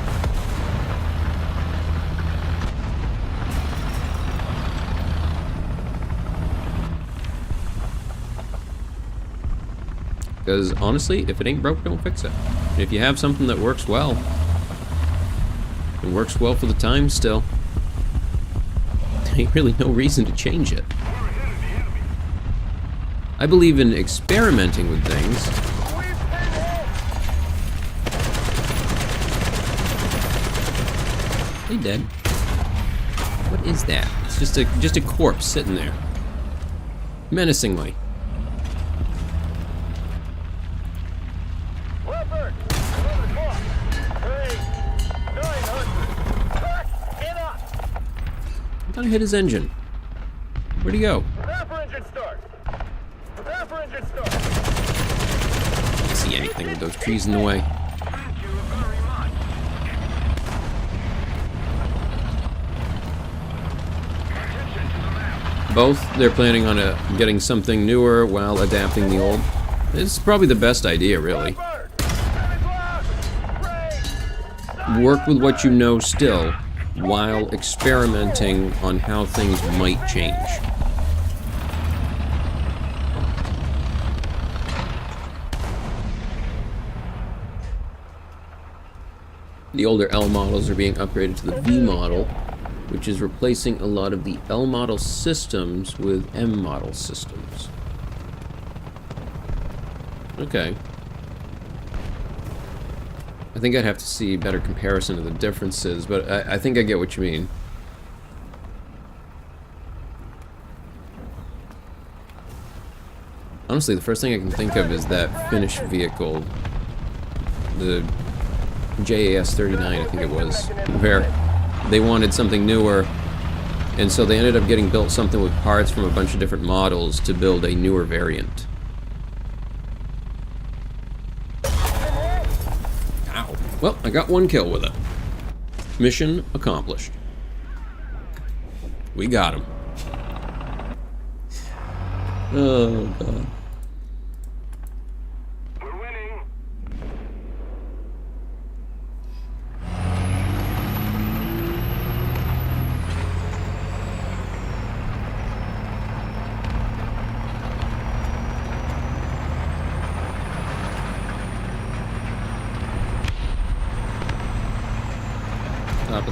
Because honestly, if it ain't broke, don't fix it. And if you have something that works well, it works well for the time still, there ain't really no reason to change it. I believe in experimenting with things. Hey, dead. What is that? It's just a corpse sitting there, menacingly. Leopard! 11 o'clock! 900! Get up! I thought I hit his engine. Where'd he go? Prepare for engine start! Prepare for engine start! Can't see anything with those trees in the way. Thank you very much. Attention to the map. Both, they're planning on getting something newer while adapting the old. This is probably the best idea, really. Leopard! 10 o'clock! Rain! Work with what you know still, while experimenting on how things might change. The older L models are being upgraded to the V model, which is replacing a lot of the L model systems with M model systems. Okay. I think I'd have to see a better comparison of the differences, but I think I get what you mean. Honestly, the first thing I can think of is that Finnish vehicle, the JAS 39, I think it was, where they wanted something newer, and so they ended up getting built something with parts from a bunch of different models to build a newer variant. Ow. Well, I got one kill with it. Mission accomplished. We got him. Oh, God. We're winning.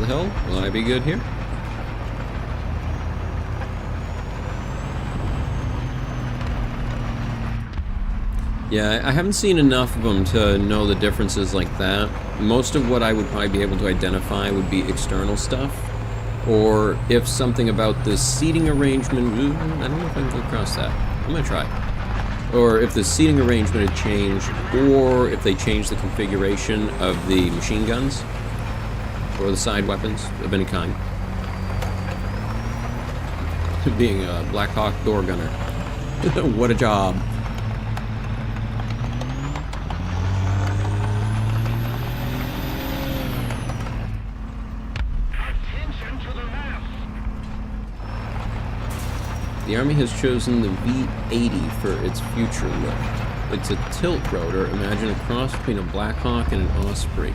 the hill. Will I be good here? Yeah, I haven't seen enough of them to know the differences like that. Most of what I would probably be able to identify would be external stuff. Or if something about the seating arrangement... I don't know if I can go across that. I'm going to try. Or if the seating arrangement had changed, or if they changed the configuration of the machine guns, or the side weapons of any kind. Being a Black Hawk door gunner. What a job. The Army has chosen the V80 for its future look. It's a tilt rotor. Imagine a cross between a Black Hawk and an Osprey.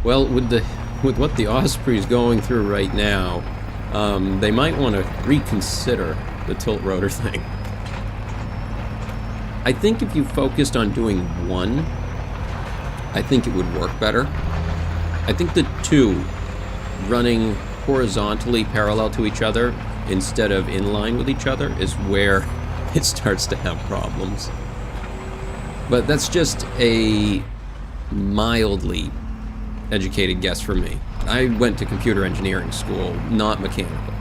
Well, with what the Osprey's going through right now, they might want to reconsider the tilt rotor thing. I think if you focused on doing one, I think it would work better. I think the two running horizontally parallel to each other instead of in line with each other is where it starts to have problems. But that's just a mildly educated guess for me. I went to computer engineering school, not mechanical.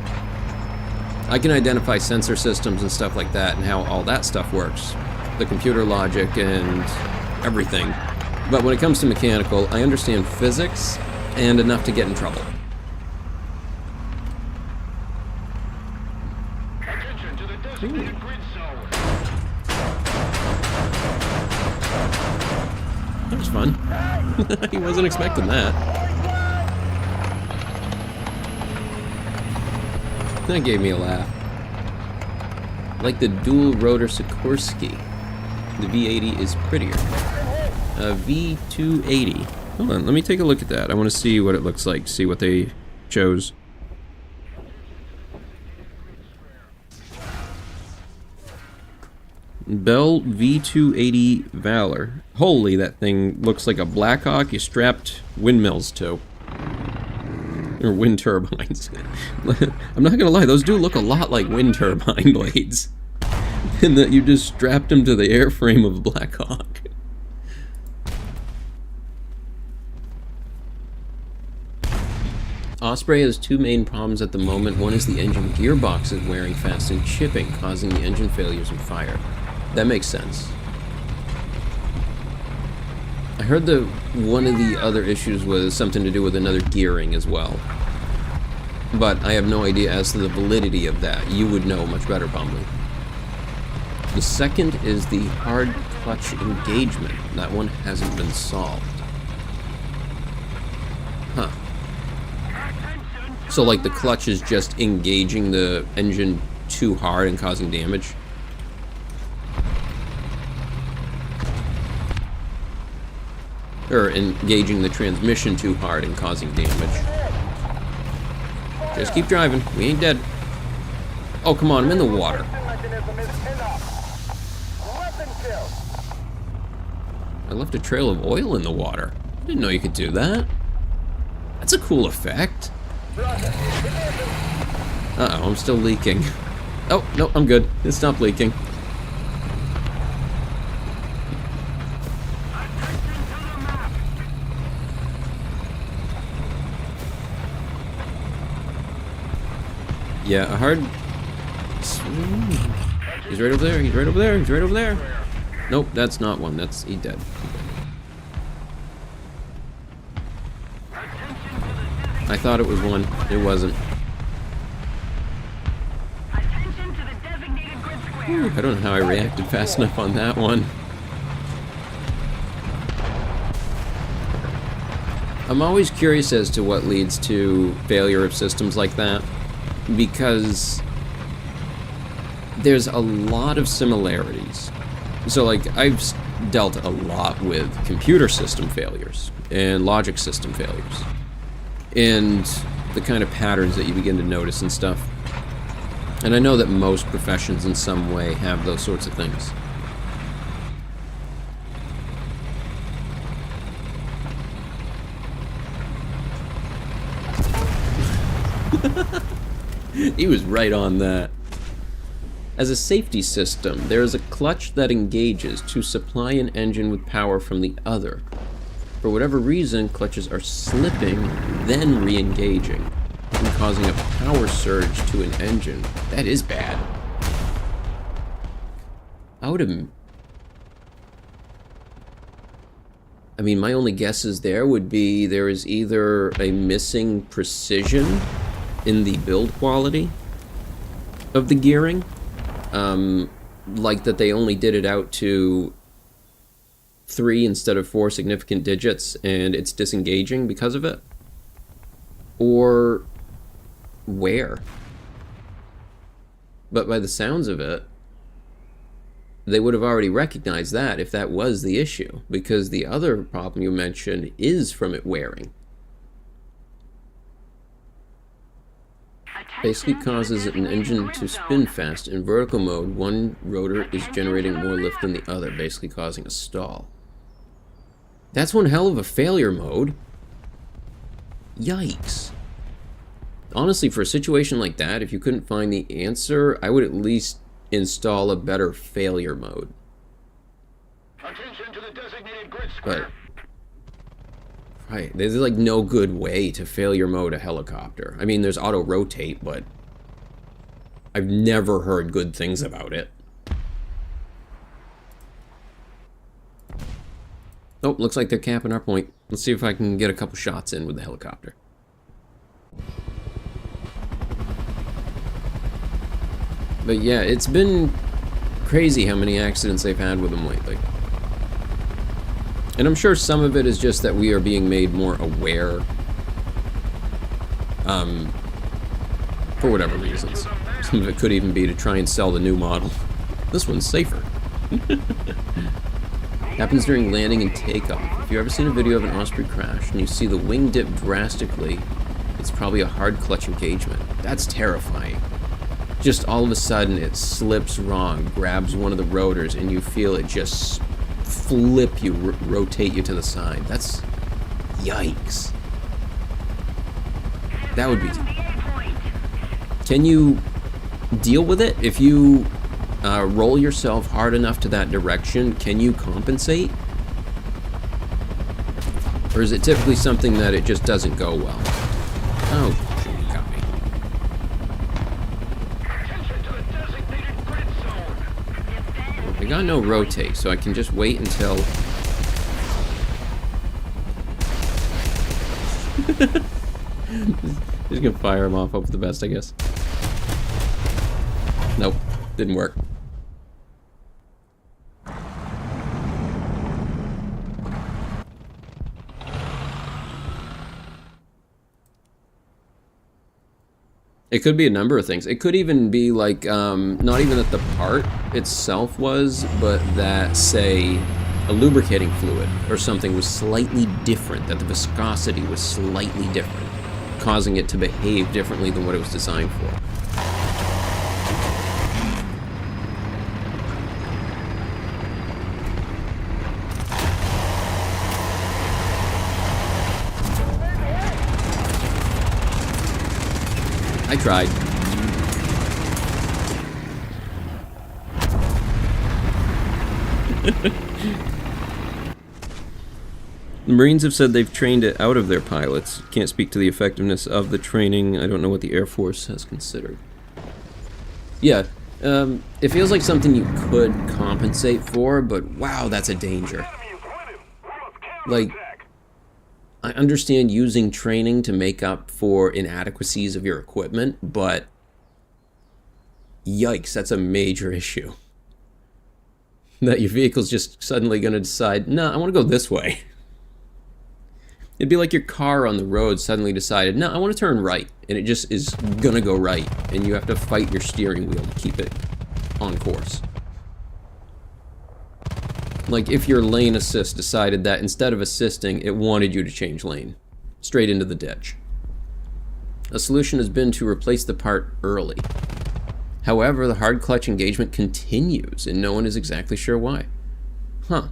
I can identify sensor systems and stuff like that and how all that stuff works, the computer logic and everything. But when it comes to mechanical, I understand physics and enough to get in trouble. Designated grid zone. That was fun. He wasn't expecting that. That gave me a laugh. Like the dual rotor Sikorsky, the V80 is prettier. V280. Hold on, let me take a look at that. I want to see what it looks like, see what they chose. Bell V280 Valor. Holy, that thing looks like a Black Hawk you strapped windmills to. Or wind turbines. I'm not gonna lie, those do look a lot like wind turbine blades. In that you just strapped them to the airframe of a Black Hawk. Osprey has two main problems at the moment. One is the engine gearbox is wearing fast and chipping, causing the engine failures and fire. That makes sense. I heard that one of the other issues was something to do with another gearing as well. But I have no idea as to the validity of that. You would know much better, probably. The second is the hard clutch engagement. That one hasn't been solved. Huh. So like the clutch is just engaging the engine too hard and causing damage? Or engaging the transmission too hard and causing damage. Just keep driving. We ain't dead. Oh, come on. I'm in the water. I left a trail of oil in the water. I didn't know you could do that. That's a cool effect. Uh-oh, I'm still leaking. Oh, no, I'm good. It stopped leaking. Yeah, a hard... He's right over there, he's right over there, he's right over there. Nope, that's not one. That's... He's dead. I thought it was one. It wasn't. Whew, I don't know how I reacted fast enough on that one. I'm always curious as to what leads to failure of systems like that, because there's a lot of similarities. So like, I've dealt a lot with computer system failures and logic system failures and the kind of patterns that you begin to notice and stuff. And I know that most professions in some way have those sorts of things. He was right on that. As a safety system, there is a clutch that engages to supply an engine with power from the other. For whatever reason, clutches are slipping, then re-engaging, and causing a power surge to an engine. That is bad. I mean, my only guesses there would be there is either a missing precision in the build quality of the gearing, like that they only did it out to 3 instead of 4 significant digits and it's disengaging because of it, or wear. But by the sounds of it, they would have already recognized that if that was the issue, because the other problem you mentioned is from it wearing. Basically causes an engine to spin fast. In vertical mode, one rotor is generating more lift than the other, basically causing a stall. That's one hell of a failure mode. Yikes. Honestly, for a situation like that, if you couldn't find the answer, I would at least install a better failure mode. Attention to the designated grid square. But right, there's like no good way to failure mode a helicopter. I mean, there's auto rotate, but I've never heard good things about it. Oh, looks like they're capping our point. Let's see if I can get a couple shots in with the helicopter. But yeah, it's been crazy how many accidents they've had with them lately. And I'm sure some of it is just that we are being made more aware, for whatever reasons. Some of it could even be to try and sell the new model. This one's safer. Happens during landing and takeoff. If you've ever seen a video of an Osprey crash and you see the wing dip drastically, it's probably a hard clutch engagement. That's terrifying. Just all of a sudden it slips wrong, grabs one of the rotors, and you feel it just flip you, rotate you to the side. That's... yikes. That would be... Can you deal with it? If you roll yourself hard enough to that direction, can you compensate? Or is it typically something that it just doesn't go well? Oh. I got no rotate, so I can just wait until... Just gonna fire him off, hope for the best, I guess. Nope, didn't work. It could be a number of things. It could even be like, not even that the part itself was, but that, say, a lubricating fluid or something was slightly different, that the viscosity was slightly different, causing it to behave differently than what it was designed for. I tried. The Marines have said they've trained it out of their pilots. Can't speak to the effectiveness of the training. I don't know what the Air Force has considered. Yeah, it feels like something you could compensate for, but wow, that's a danger. Like, I understand using training to make up for inadequacies of your equipment, but yikes, that's a major issue. That your vehicle's just suddenly going to decide, no, I want to go this way. It'd be like your car on the road suddenly decided, no, I want to turn right, and it just is going to go right, and you have to fight your steering wheel to keep it on course. Like if your lane assist decided that instead of assisting, it wanted you to change lane, straight into the ditch. A solution has been to replace the part early. However, the hard clutch engagement continues, and no one is exactly sure why. Huh.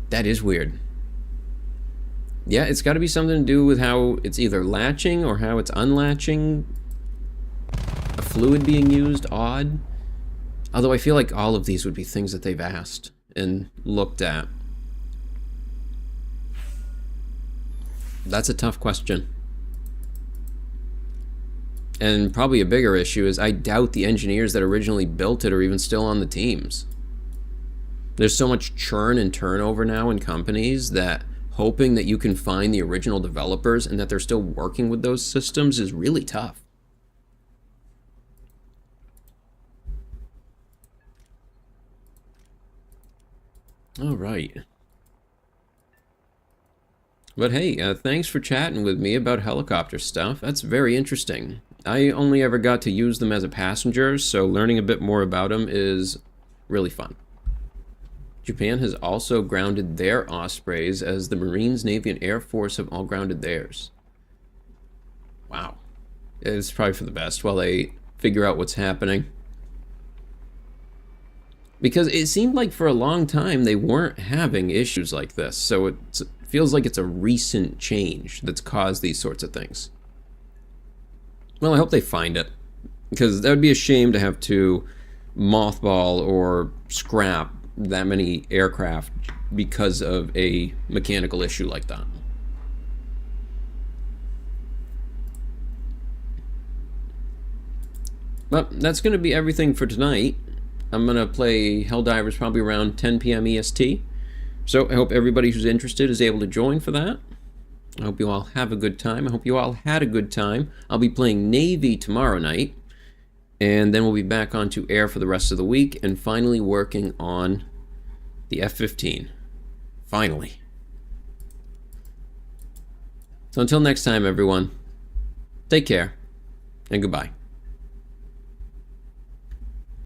That is weird. Yeah, it's got to be something to do with how it's either latching or how it's unlatching. A fluid being used, odd. Although I feel like all of these would be things that they've asked and looked at. That's a tough question. And probably a bigger issue is I doubt the engineers that originally built it are even still on the teams. There's so much churn and turnover now in companies that hoping that you can find the original developers and that they're still working with those systems is really tough. All right. But hey, thanks for chatting with me about helicopter stuff. That's very interesting. I only ever got to use them as a passenger, so learning a bit more about them is really fun. Japan has also grounded their Ospreys as the Marines, Navy, and Air Force have all grounded theirs. Wow. It's probably for the best while they figure out what's happening. Because it seemed like for a long time they weren't having issues like this, so it feels like it's a recent change that's caused these sorts of things. Well, I hope they find it, because that would be a shame to have to mothball or scrap that many aircraft because of a mechanical issue like that. But that's going to be everything for tonight. I'm going to play Helldivers probably around 10 p.m. EST. So I hope everybody who's interested is able to join for that. I hope you all have a good time. I hope you all had a good time. I'll be playing Navy tomorrow night. And then we'll be back onto air for the rest of the week. And finally working on the F-15. Finally. So until next time, everyone. Take care. And goodbye.